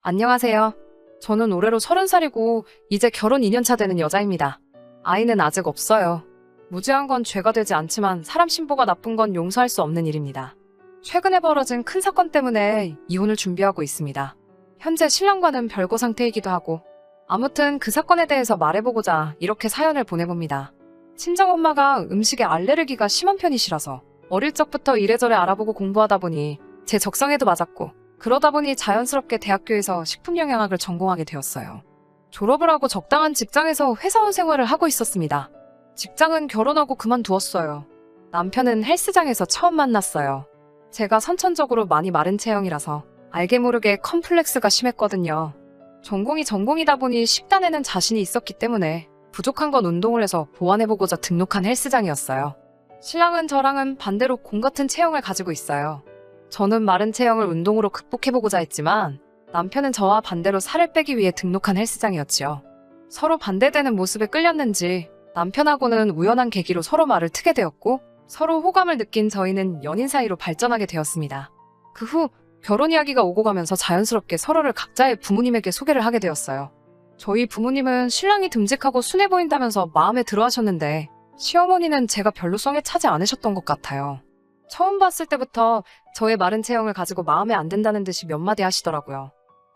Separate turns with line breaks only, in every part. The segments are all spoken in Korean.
안녕하세요. 저는 올해로 30살이고 이제 결혼 2년차 되는 여자입니다. 아이는 아직 없어요. 무죄한 건 죄가 되지 않지만 사람 신보가 나쁜 건 용서할 수 없는 일입니다. 최근에 벌어진 큰 사건 때문에 이혼을 준비하고 있습니다. 현재 신랑과는 별거 상태이기도 하고 아무튼 그 사건에 대해서 말해보고자 이렇게 사연을 보내봅니다. 친정엄마가 음식에 알레르기가 심한 편이시라서 어릴 적부터 이래저래 알아보고 공부하다 보니 제 적성에도 맞았고 그러다 보니 자연스럽게 대학교에서 식품영양학을 전공하게 되었어요. 졸업을 하고 적당한 직장에서 회사원 생활을 하고 있었습니다. 직장은 결혼하고 그만두었어요. 남편은 헬스장에서 처음 만났어요. 제가 선천적으로 많이 마른 체형이라서 알게 모르게 컴플렉스가 심했거든요. 전공이 전공이다 보니 식단에는 자신이 있었기 때문에 부족한 건 운동을 해서 보완해보고자 등록한 헬스장이었어요. 신랑은 저랑은 반대로 곰 같은 체형을 가지고 있어요. 저는 마른 체형을 운동으로 극복해보고자 했지만 남편은 저와 반대로 살을 빼기 위해 등록한 헬스장이었지요. 서로 반대되는 모습에 끌렸는지 남편하고는 우연한 계기로 서로 말을 트게 되었고 서로 호감을 느낀 저희는 연인 사이로 발전하게 되었습니다. 그 후 결혼 이야기가 오고 가면서 자연스럽게 서로를 각자의 부모님에게 소개를 하게 되었어요. 저희 부모님은 신랑이 듬직하고 순해 보인다면서 마음에 들어 하셨는데 시어머니는 제가 별로 성에 차지 않으셨던 것 같아요. 처음 봤을 때부터 저의 마른 체형을 가지고 마음에 안 든다는 듯이 몇 마디 하시더라고요.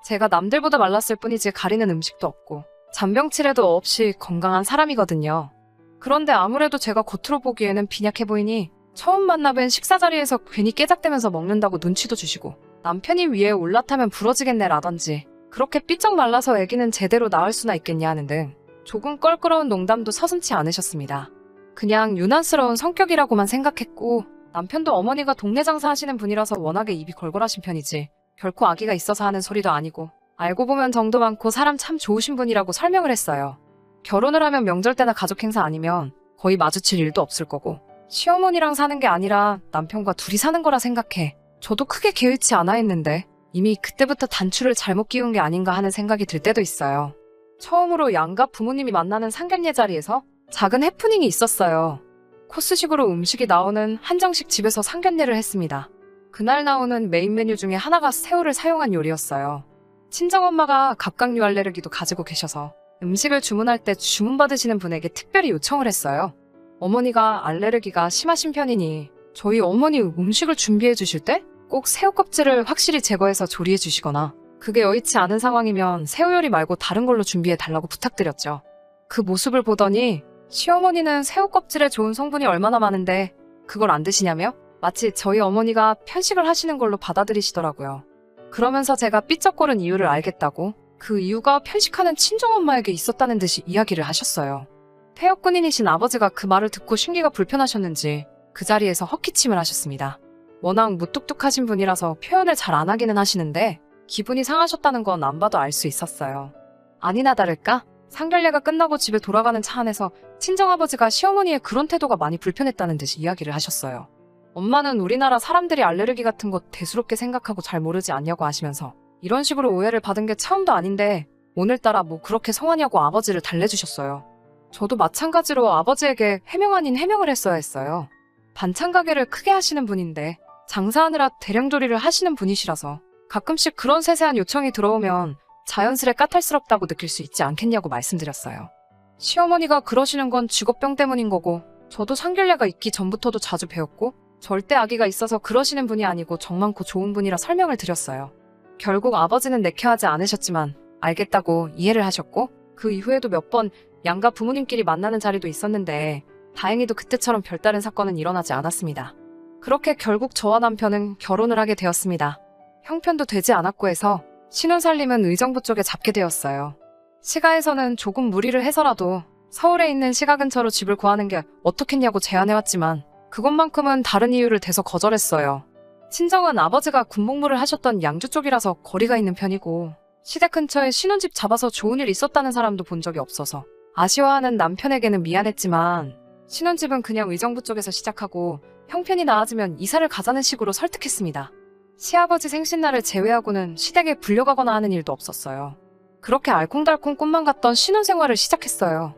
제가 남들보다 말랐을 뿐이지 가리는 음식도 없고 잔병치레도 없이 건강한 사람이거든요. 그런데 아무래도 제가 겉으로 보기에는 빈약해 보이니 처음 만나 뵌 식사 자리에서 괜히 깨작대면서 먹는다고 눈치도 주시고 남편이 위에 올라타면 부러지겠네 라던지 그렇게 삐쩍 말라서 애기는 제대로 낳을 수나 있겠냐 하는 등 조금 껄끄러운 농담도 서슴지 않으셨습니다. 그냥 유난스러운 성격이라고만 생각했고 남편도 어머니가 동네 장사하시는 분이라서 워낙에 입이 걸걸하신 편이지 결코 아기가 있어서 하는 소리도 아니고 알고 보면 정도 많고 사람 참 좋으신 분이라고 설명을 했어요. 결혼을 하면 명절 때나 가족 행사 아니면 거의 마주칠 일도 없을 거고 시어머니랑 사는 게 아니라 남편과 둘이 사는 거라 생각해. 저도 크게 개의치 않아 했는데 이미 그때부터 단추를 잘못 끼운 게 아닌가 하는 생각이 들 때도 있어요. 처음으로 양가 부모님이 만나는 상견례 자리에서 작은 해프닝이 있었어요. 코스식으로 음식이 나오는 한정식 집에서 상견례를 했습니다. 그날 나오는 메인 메뉴 중에 하나가 새우를 사용한 요리였어요. 친정엄마가 갑각류 알레르기도 가지고 계셔서 음식을 주문할 때 주문받으시는 분에게 특별히 요청을 했어요. 어머니가 알레르기가 심하신 편이니 저희 어머니 음식을 준비해 주실 때 꼭 새우 껍질을 확실히 제거해서 조리해 주시거나 그게 여의치 않은 상황이면 새우 요리 말고 다른 걸로 준비해 달라고 부탁드렸죠. 그 모습을 보더니 시어머니는 새우 껍질에 좋은 성분이 얼마나 많은데 그걸 안 드시냐며 마치 저희 어머니가 편식을 하시는 걸로 받아들이시더라고요. 그러면서 제가 삐쩍거린 이유를 알겠다고 그 이유가 편식하는 친정엄마에게 있었다는 듯이 이야기를 하셨어요. 폐역군인이신 아버지가 그 말을 듣고 심기가 불편하셨는지 그 자리에서 헛기침을 하셨습니다. 워낙 무뚝뚝하신 분이라서 표현을 잘 안 하기는 하시는데 기분이 상하셨다는 건 안 봐도 알 수 있었어요. 아니나 다를까 상견례가 끝나고 집에 돌아가는 차 안에서 친정아버지가 시어머니의 그런 태도가 많이 불편했다는 듯이 이야기를 하셨어요. 엄마는 우리나라 사람들이 알레르기 같은 거 대수롭게 생각하고 잘 모르지 않냐고 하시면서 이런 식으로 오해를 받은 게 처음도 아닌데 오늘따라 뭐 그렇게 성하냐고 아버지를 달래주셨어요. 저도 마찬가지로 아버지에게 해명 아닌 해명을 했어야 했어요. 반찬 가게를 크게 하시는 분인데 장사하느라 대량조리를 하시는 분이시라서 가끔씩 그런 세세한 요청이 들어오면 자연스레 까탈스럽다고 느낄 수 있지 않겠냐고 말씀드렸어요. 시어머니가 그러시는 건 직업병 때문인 거고 저도 상견례가 있기 전부터도 자주 배웠고 절대 아기가 있어서 그러시는 분이 아니고 정 많고 좋은 분이라 설명을 드렸어요. 결국 아버지는 내켜하지 않으셨지만 알겠다고 이해를 하셨고 그 이후에도 몇 번 양가 부모님끼리 만나는 자리도 있었는데 다행히도 그때처럼 별다른 사건은 일어나지 않았습니다. 그렇게 결국 저와 남편은 결혼을 하게 되었습니다. 형편도 되지 않았고 해서 신혼살림은 의정부 쪽에 잡게 되었어요. 시가에서는 조금 무리를 해서라도 서울에 있는 시가 근처로 집을 구하는 게 어떻겠냐고 제안해왔지만 그것만큼은 다른 이유를 대서 거절했어요. 친정은 아버지가 군복무를 하셨던 양주 쪽이라서 거리가 있는 편이고 시댁 근처에 신혼집 잡아서 좋은 일 있었다는 사람도 본 적이 없어서 아쉬워하는 남편에게는 미안했지만 신혼집은 그냥 의정부 쪽에서 시작하고 형편이 나아지면 이사를 가자는 식으로 설득했습니다. 시아버지 생신날을 제외하고는 시댁에 불려가거나 하는 일도 없었어요. 그렇게 알콩달콩 꿈만 같던 신혼생활을 시작했어요.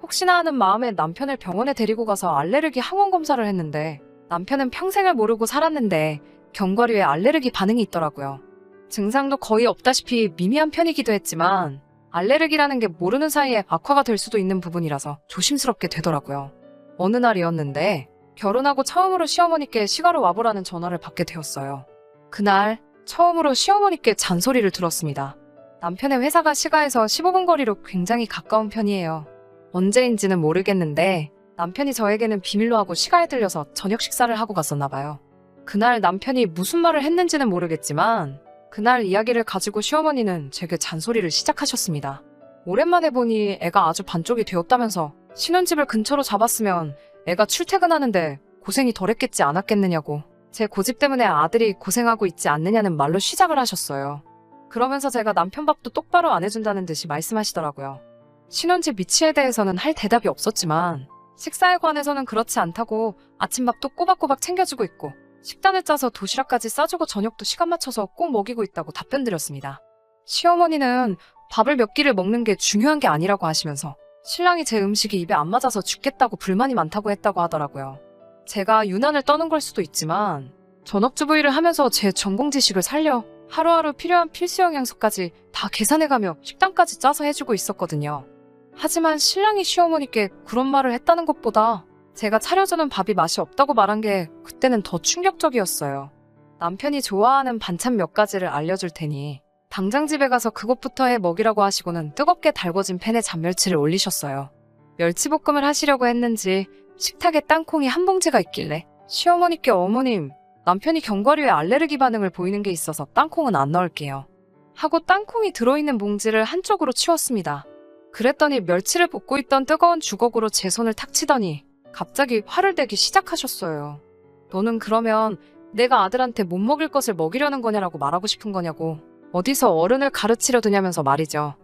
혹시나 하는 마음에 남편을 병원에 데리고 가서 알레르기 항원 검사를 했는데 남편은 평생을 모르고 살았는데 견과류에 알레르기 반응이 있더라고요. 증상도 거의 없다시피 미미한 편이기도 했지만 알레르기라는 게 모르는 사이에 악화가 될 수도 있는 부분이라서 조심스럽게 되더라고요. 어느 날이었는데 결혼하고 처음으로 시어머니께 시가로 와보라는 전화를 받게 되었어요. 그날 처음으로 시어머니께 잔소리를 들었습니다. 남편의 회사가 시가에서 15분 거리로 굉장히 가까운 편이에요. 언제인지는 모르겠는데 남편이 저에게는 비밀로 하고 시가에 들려서 저녁 식사를 하고 갔었나 봐요. 그날 남편이 무슨 말을 했는지는 모르겠지만 그날 이야기를 가지고 시어머니는 제게 잔소리를 시작하셨습니다. 오랜만에 보니 애가 아주 반쪽이 되었다면서 신혼집을 근처로 잡았으면 애가 출퇴근하는데 고생이 덜했겠지 않았겠느냐고 제 고집 때문에 아들이 고생하고 있지 않느냐는 말로 시작을 하셨어요. 그러면서 제가 남편 밥도 똑바로 안 해준다는 듯이 말씀하시더라고요. 신혼집 위치에 대해서는 할 대답이 없었지만 식사에 관해서는 그렇지 않다고 아침밥도 꼬박꼬박 챙겨주고 있고 식단을 짜서 도시락까지 싸주고 저녁도 시간 맞춰서 꼭 먹이고 있다고 답변드렸습니다. 시어머니는 밥을 몇 끼를 먹는 게 중요한 게 아니라고 하시면서 신랑이 제 음식이 입에 안 맞아서 죽겠다고 불만이 많다고 했다고 하더라고요. 제가 유난을 떠는 걸 수도 있지만 전업주부 일을 하면서 제 전공 지식을 살려 하루하루 필요한 필수 영양소까지 다 계산해가며 식단까지 짜서 해주고 있었거든요. 하지만 신랑이 시어머니께 그런 말을 했다는 것보다 제가 차려주는 밥이 맛이 없다고 말한 게 그때는 더 충격적이었어요. 남편이 좋아하는 반찬 몇 가지를 알려줄 테니 당장 집에 가서 그것부터 해 먹이라고 하시고는 뜨겁게 달궈진 팬에 잔멸치를 올리셨어요. 멸치볶음을 하시려고 했는지 식탁에 땅콩이 한 봉지가 있길래 시어머니께 어머님, 남편이 견과류에 알레르기 반응을 보이는 게 있어서 땅콩은 안 넣을게요. 하고 땅콩이 들어있는 봉지를 한쪽으로 치웠습니다. 그랬더니 멸치를 볶고 있던 뜨거운 주걱으로 제 손을 탁 치더니 갑자기 화를 내기 시작하셨어요. 너는 그러면 내가 아들한테 못 먹일 것을 먹이려는 거냐라고 말하고 싶은 거냐고 어디서 어른을 가르치려 드냐면서 말이죠.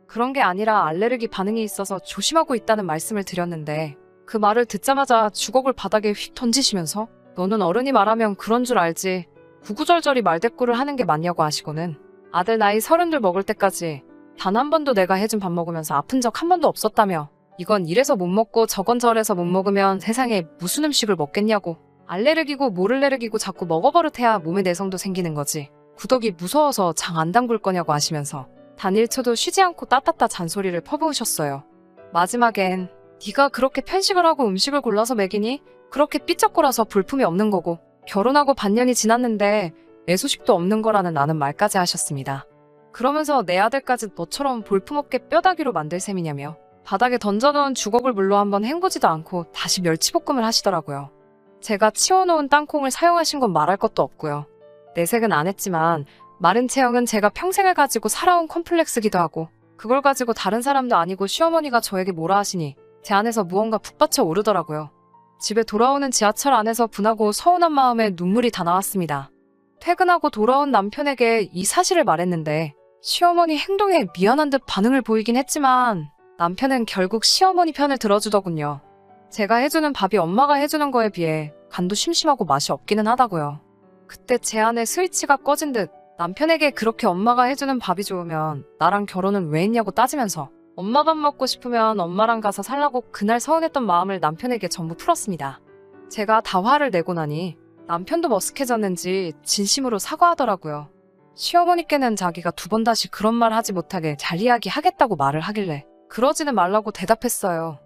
그런 게 아니라 알레르기 반응이 있어서 조심하고 있다는 말씀을 드렸는데 그 말을 듣자마자 주걱을 바닥에 휙 던지시면서 너는 어른이 말하면 그런 줄 알지 구구절절히 말대꾸를 하는 게 맞냐고 하시고는 아들 나이 30들 먹을 때까지 단 한 번도 내가 해준 밥 먹으면서 아픈 적 한 번도 없었다며 이건 이래서 못 먹고 저건 저래서 못 먹으면 세상에 무슨 음식을 먹겠냐고 알레르기고 모를레르기고 자꾸 먹어버릇해야 몸에 내성도 생기는 거지 구더기 무서워서 장 안 담글 거냐고 하시면서 단 1초도 쉬지 않고 따따따 잔소리를 퍼부으셨어요. 마지막엔 네가 그렇게 편식을 하고 음식을 골라서 먹이니? 그렇게 삐쩍거려서 볼품이 없는 거고 결혼하고 반년이 지났는데 애 소식도 없는 거라는 나는 말까지 하셨습니다. 그러면서 내 아들까지 너처럼 볼품없게 뼈다귀로 만들 셈이냐며 바닥에 던져놓은 주걱을 물로 한번 헹구지도 않고 다시 멸치볶음을 하시더라고요. 제가 치워놓은 땅콩을 사용하신 건 말할 것도 없고요. 내색은 안 했지만 마른 체형은 제가 평생을 가지고 살아온 컴플렉스기도 하고 그걸 가지고 다른 사람도 아니고 시어머니가 저에게 뭐라 하시니 제 안에서 무언가 북받쳐 오르더라고요. 집에 돌아오는 지하철 안에서 분하고 서운한 마음에 눈물이 다 나왔습니다. 퇴근하고 돌아온 남편에게 이 사실을 말했는데 시어머니 행동에 미안한 듯 반응을 보이긴 했지만 남편은 결국 시어머니 편을 들어주더군요. 제가 해주는 밥이 엄마가 해주는 거에 비해 간도 심심하고 맛이 없기는 하다고요. 그때 제 안에 스위치가 꺼진 듯 남편에게 그렇게 엄마가 해주는 밥이 좋으면 나랑 결혼은 왜 했냐고 따지면서 엄마 밥 먹고 싶으면 엄마랑 가서 살라고 그날 서운했던 마음을 남편에게 전부 풀었습니다. 제가 다 화를 내고 나니 남편도 머쓱해졌는지 진심으로 사과하더라고요. 시어머니께는 자기가 2번 다시 그런 말 하지 못하게 잘 이야기하겠다고 말을 하길래 그러지는 말라고 대답했어요.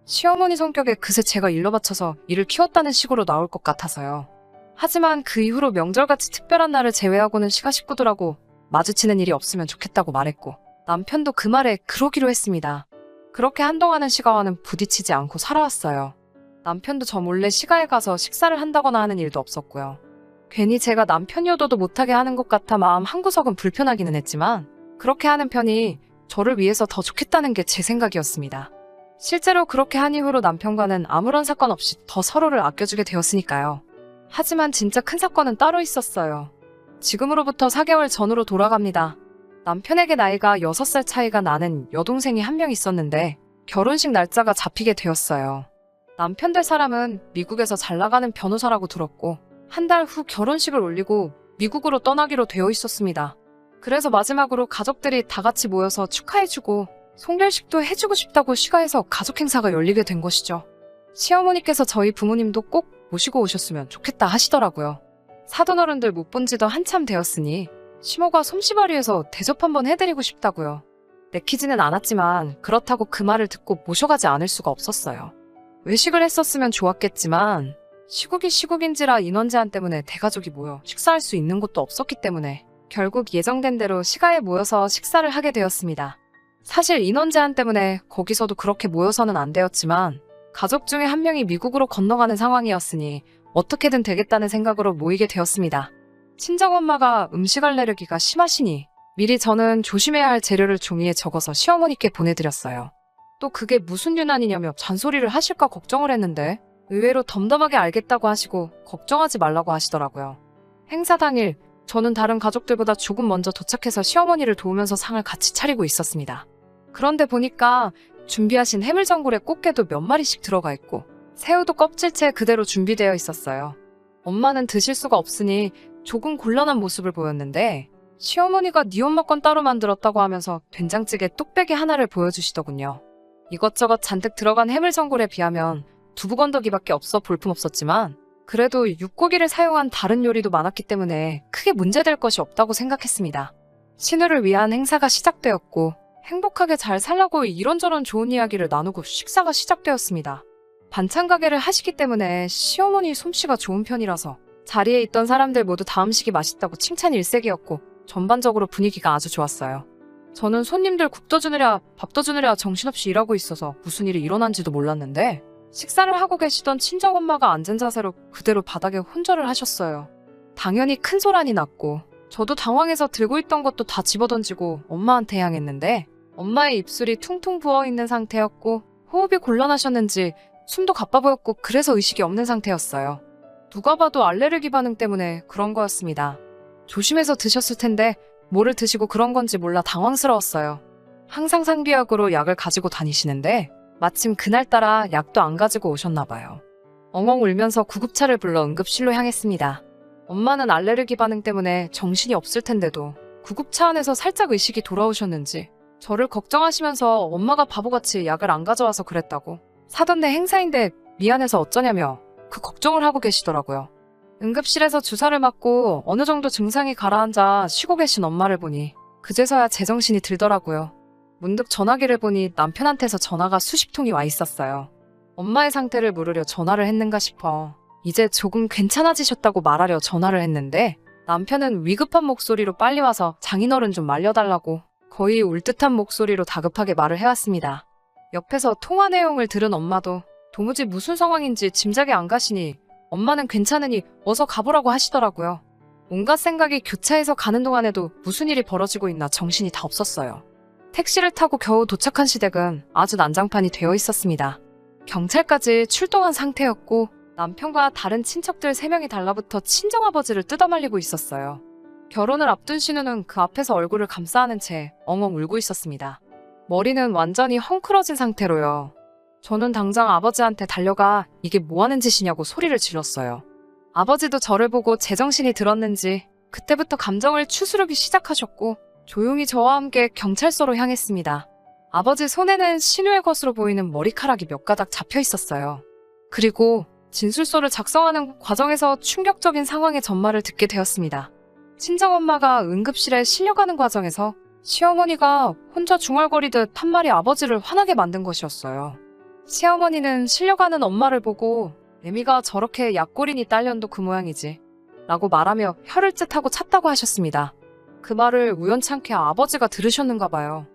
시어머니 성격에 그새 제가 일러 바쳐서 일을 키웠다는 식으로 나올 것 같아서요. 하지만 그 이후로 명절같이 특별한 날을 제외하고는 시가 식구들하고 마주치는 일이 없으면 좋겠다고 말했고 남편도 그 말에 그러기로 했습니다. 그렇게 한동안은 시가와는 부딪히지 않고 살아왔어요. 남편도 저 몰래 시가에 가서 식사를 한다거나 하는 일도 없었고요. 괜히 제가 남편이어도 못하게 하는 것 같아 마음 한구석은 불편하기는 했지만 그렇게 하는 편이 저를 위해서 더 좋겠다는 게 제 생각이었습니다. 실제로 그렇게 한 이후로 남편과는 아무런 사건 없이 더 서로를 아껴주게 되었으니까요. 하지만 진짜 큰 사건은 따로 있었어요. 지금으로부터 4개월 전으로 돌아갑니다. 남편에게 나이가 6살 차이가 나는 여동생이 한 명 있었는데 결혼식 날짜가 잡히게 되었어요. 남편 될 사람은 미국에서 잘 나가는 변호사라고 들었고 한 달 후 결혼식을 올리고 미국으로 떠나기로 되어 있었습니다. 그래서 마지막으로 가족들이 다 같이 모여서 축하해주고 송별식도 해주고 싶다고 시가에서 가족 행사가 열리게 된 것이죠. 시어머니께서 저희 부모님도 꼭 모시고 오셨으면 좋겠다 하시더라고요. 사돈어른들 못 본 지도 한참 되었으니 시모가 솜씨발휘해서 대접 한번 해드리고 싶다고요. 내키지는 않았지만 그렇다고 그 말을 듣고 모셔가지 않을 수가 없었어요. 외식을 했었으면 좋았겠지만 시국이 시국인지라 인원 제한 때문에 대가족이 모여 식사할 수 있는 곳도 없었기 때문에 결국 예정된 대로 시가에 모여서 식사를 하게 되었습니다. 사실 인원 제한 때문에 거기서도 그렇게 모여서는 안 되었지만 가족 중에 한 명이 미국으로 건너가는 상황이었으니 어떻게든 되겠다는 생각으로 모이게 되었습니다. 친정엄마가 음식 알레르기가 심하시니 미리 저는 조심해야 할 재료를 종이에 적어서 시어머니께 보내드렸어요. 또 그게 무슨 유난이냐며 잔소리를 하실까 걱정을 했는데 의외로 덤덤하게 알겠다고 하시고 걱정하지 말라고 하시더라고요. 행사 당일 저는 다른 가족들보다 조금 먼저 도착해서 시어머니를 도우면서 상을 같이 차리고 있었습니다. 그런데 보니까 준비하신 해물전골에 꽃게도 몇 마리씩 들어가 있고 새우도 껍질째 그대로 준비되어 있었어요. 엄마는 드실 수가 없으니 조금 곤란한 모습을 보였는데 시어머니가 네 엄마 건 따로 만들었다고 하면서 된장찌개 뚝배기 하나를 보여주시더군요. 이것저것 잔뜩 들어간 해물전골에 비하면 두부 건더기밖에 없어 볼품없었지만 그래도 육고기를 사용한 다른 요리도 많았기 때문에 크게 문제될 것이 없다고 생각했습니다. 신우를 위한 행사가 시작되었고 행복하게 잘 살라고 이런저런 좋은 이야기를 나누고 식사가 시작되었습니다. 반찬 가게를 하시기 때문에 시어머니 솜씨가 좋은 편이라서 자리에 있던 사람들 모두 다 음식이 맛있다고 칭찬 일색이었고 전반적으로 분위기가 아주 좋았어요. 저는 손님들 국도 주느랴 밥도 주느랴 정신없이 일하고 있어서 무슨 일이 일어난지도 몰랐는데 식사를 하고 계시던 친정엄마가 앉은 자세로 그대로 바닥에 혼절을 하셨어요. 당연히 큰 소란이 났고 저도 당황해서 들고 있던 것도 다 집어던지고 엄마한테 향했는데 엄마의 입술이 퉁퉁 부어있는 상태였고 호흡이 곤란하셨는지 숨도 가빠 보였고 그래서 의식이 없는 상태였어요. 누가 봐도 알레르기 반응 때문에 그런 거였습니다. 조심해서 드셨을 텐데 뭐를 드시고 그런 건지 몰라 당황스러웠어요. 항상 상비약으로 약을 가지고 다니시는데 마침 그날따라 약도 안 가지고 오셨나 봐요. 엉엉 울면서 구급차를 불러 응급실로 향했습니다. 엄마는 알레르기 반응 때문에 정신이 없을 텐데도 구급차 안에서 살짝 의식이 돌아오셨는지 저를 걱정하시면서 엄마가 바보같이 약을 안 가져와서 그랬다고 사돈 내 행사인데 미안해서 어쩌냐며 그 걱정을 하고 계시더라고요. 응급실에서 주사를 맞고 어느 정도 증상이 가라앉아 쉬고 계신 엄마를 보니 그제서야 제정신이 들더라고요. 문득 전화기를 보니 남편한테서 전화가 수십 통이 와 있었어요. 엄마의 상태를 물으려 전화를 했는가 싶어 이제 조금 괜찮아지셨다고 말하려 전화를 했는데 남편은 위급한 목소리로 빨리 와서 장인어른 좀 말려달라고 거의 울 듯한 목소리로 다급하게 말을 해왔습니다. 옆에서 통화 내용을 들은 엄마도 도무지 무슨 상황인지 짐작이 안 가시니 엄마는 괜찮으니 어서 가보라고 하시더라고요. 온갖 생각이 교차해서 가는 동안에도 무슨 일이 벌어지고 있나 정신이 다 없었어요. 택시를 타고 겨우 도착한 시댁은 아주 난장판이 되어 있었습니다. 경찰까지 출동한 상태였고 남편과 다른 친척들 3명이 달라붙어 친정아버지를 뜯어말리고 있었어요. 결혼을 앞둔 신우는 그 앞에서 얼굴을 감싸 안은 채 엉엉 울고 있었습니다. 머리는 완전히 헝클어진 상태로요. 저는 당장 아버지한테 달려가 이게 뭐하는 짓이냐고 소리를 질렀어요. 아버지도 저를 보고 제정신이 들었는지 그때부터 감정을 추스르기 시작하셨고 조용히 저와 함께 경찰서로 향했습니다. 아버지 손에는 신우의 것으로 보이는 머리카락이 몇 가닥 잡혀 있었어요. 그리고 진술서를 작성하는 과정에서 충격적인 상황의 전말을 듣게 되었습니다. 친정엄마가 응급실에 실려가는 과정에서 시어머니가 혼자 중얼거리듯 한 말이 아버지를 화나게 만든 것이었어요. 시어머니는 실려가는 엄마를 보고 애미가 저렇게 약골이니 딸년도 그 모양이지 라고 말하며 혀를 쯧하고 찼다고 하셨습니다. 그 말을 우연찮게 아버지가 들으셨는가 봐요.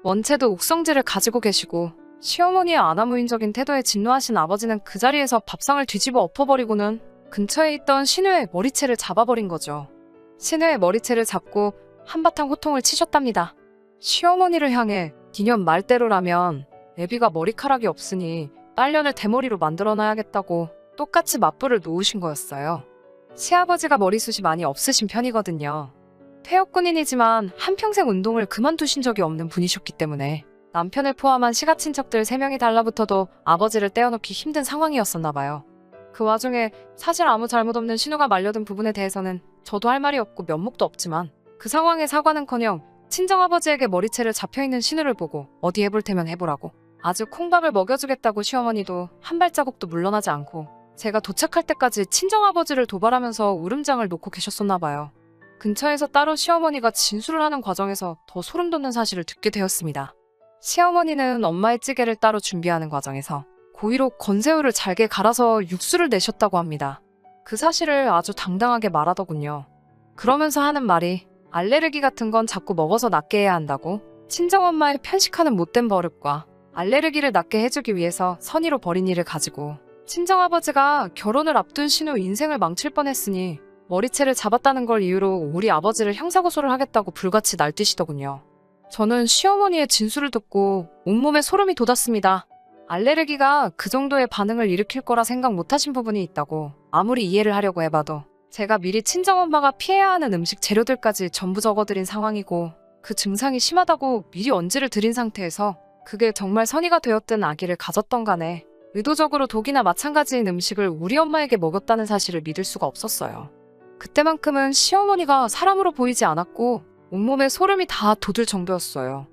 원체도 욱성질을 가지고 계시고 시어머니의 아나무인적인 태도에 진노하신 아버지는 그 자리에서 밥상을 뒤집어 엎어버리고는 근처에 있던 신우의 머리채를 잡아버린 거죠. 신우의 머리채를 잡고 한바탕 호통을 치셨답니다. 시어머니를 향해 니년 말대로라면 애비가 머리카락이 없으니 딸년을 대머리로 만들어놔야겠다고 똑같이 맞불을 놓으신 거였어요. 시아버지가 머리숱이 많이 없으신 편이거든요. 퇴역군인이지만 한평생 운동을 그만두신 적이 없는 분이셨기 때문에 남편을 포함한 시가친척들 3명이 달라붙어도 아버지를 떼어놓기 힘든 상황이었었나 봐요. 그 와중에 사실 아무 잘못 없는 신우가 말려든 부분에 대해서는 저도 할 말이 없고 면목도 없지만 그 상황에 사과는커녕 친정아버지에게 머리채를 잡혀있는 신우를 보고 어디 해볼 테면 해보라고 아주 콩밥을 먹여주겠다고 시어머니도 한 발자국도 물러나지 않고 제가 도착할 때까지 친정아버지를 도발하면서 울음장을 놓고 계셨었나 봐요. 근처에서 따로 시어머니가 진술을 하는 과정에서 더 소름 돋는 사실을 듣게 되었습니다. 시어머니는 엄마의 찌개를 따로 준비하는 과정에서 고의로 건새우를 잘게 갈아서 육수를 내셨다고 합니다. 그 사실을 아주 당당하게 말하더군요. 그러면서 하는 말이 알레르기 같은 건 자꾸 먹어서 낫게 해야 한다고, 친정엄마의 편식하는 못된 버릇과 알레르기를 낫게 해주기 위해서 선의로 벌인 일을 가지고 친정아버지가 결혼을 앞둔 신우 인생을 망칠 뻔했으니 머리채를 잡았다는 걸 이유로 우리 아버지를 형사고소를 하겠다고 불같이 날뛰시더군요. 저는 시어머니의 진술을 듣고 온몸에 소름이 돋았습니다. 알레르기가 그 정도의 반응을 일으킬 거라 생각 못하신 부분이 있다고 아무리 이해를 하려고 해봐도 제가 미리 친정엄마가 피해야 하는 음식 재료들까지 전부 적어드린 상황이고 그 증상이 심하다고 미리 언지를 드린 상태에서 그게 정말 선의가 되었든 악의를 가졌던 간에 의도적으로 독이나 마찬가지인 음식을 우리 엄마에게 먹였다는 사실을 믿을 수가 없었어요. 그때만큼은 시어머니가 사람으로 보이지 않았고 온몸에 소름이 다 돋을 정도였어요.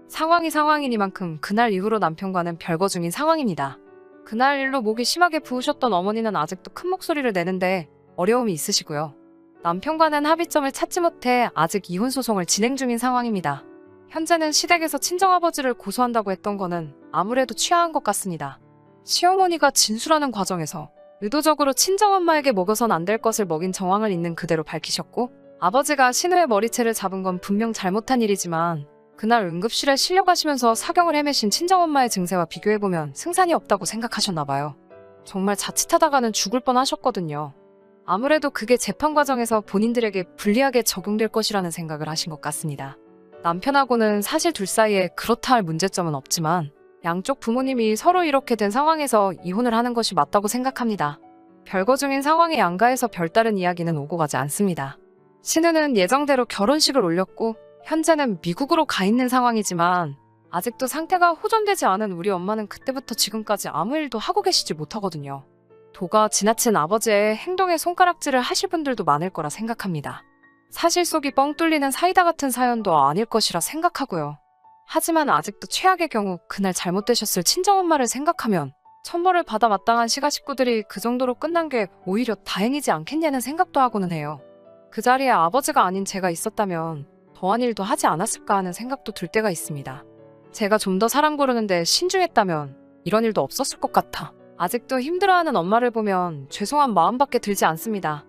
상황이 상황이니만큼 그날 이후로 남편과는 별거 중인 상황입니다. 그날 일로 목이 심하게 부으셨던 어머니는 아직도 큰 목소리를 내는데 어려움이 있으시고요. 남편과는 합의점을 찾지 못해 아직 이혼 소송을 진행 중인 상황입니다. 현재는 시댁에서 친정아버지를 고소한다고 했던 거는 아무래도 취하한 것 같습니다. 시어머니가 진술하는 과정에서 의도적으로 친정엄마에게 먹여선 안 될 것을 먹인 정황을 있는 그대로 밝히셨고, 아버지가 신우의 머리채를 잡은 건 분명 잘못한 일이지만 그날 응급실에 실려가시면서 사경을 헤매신 친정엄마의 증세와 비교해보면 승산이 없다고 생각하셨나봐요. 정말 자칫하다가는 죽을 뻔하셨거든요. 아무래도 그게 재판 과정에서 본인들에게 불리하게 적용될 것이라는 생각을 하신 것 같습니다. 남편하고는 사실 둘 사이에 그렇다 할 문제점은 없지만 양쪽 부모님이 서로 이렇게 된 상황에서 이혼을 하는 것이 맞다고 생각합니다. 별거 중인 상황에 양가에서 별다른 이야기는 오고 가지 않습니다. 신우는 예정대로 결혼식을 올렸고 현재는 미국으로 가 있는 상황이지만 아직도 상태가 호전되지 않은 우리 엄마는 그때부터 지금까지 아무 일도 하고 계시지 못하거든요. 도가 지나친 아버지의 행동에 손가락질을 하실 분들도 많을 거라 생각합니다. 사실 속이 뻥 뚫리는 사이다 같은 사연도 아닐 것이라 생각하고요. 하지만 아직도 최악의 경우 그날 잘못되셨을 친정엄마를 생각하면 천벌을 받아 마땅한 시가 식구들이 그 정도로 끝난 게 오히려 다행이지 않겠냐는 생각도 하고는 해요. 그 자리에 아버지가 아닌 제가 있었다면 더한 일도 하지 않았을까 하는 생각도 들 때가 있습니다. 제가 좀 더 사람 고르는데 신중했다면 이런 일도 없었을 것 같아 아직도 힘들어하는 엄마를 보면 죄송한 마음밖에 들지 않습니다.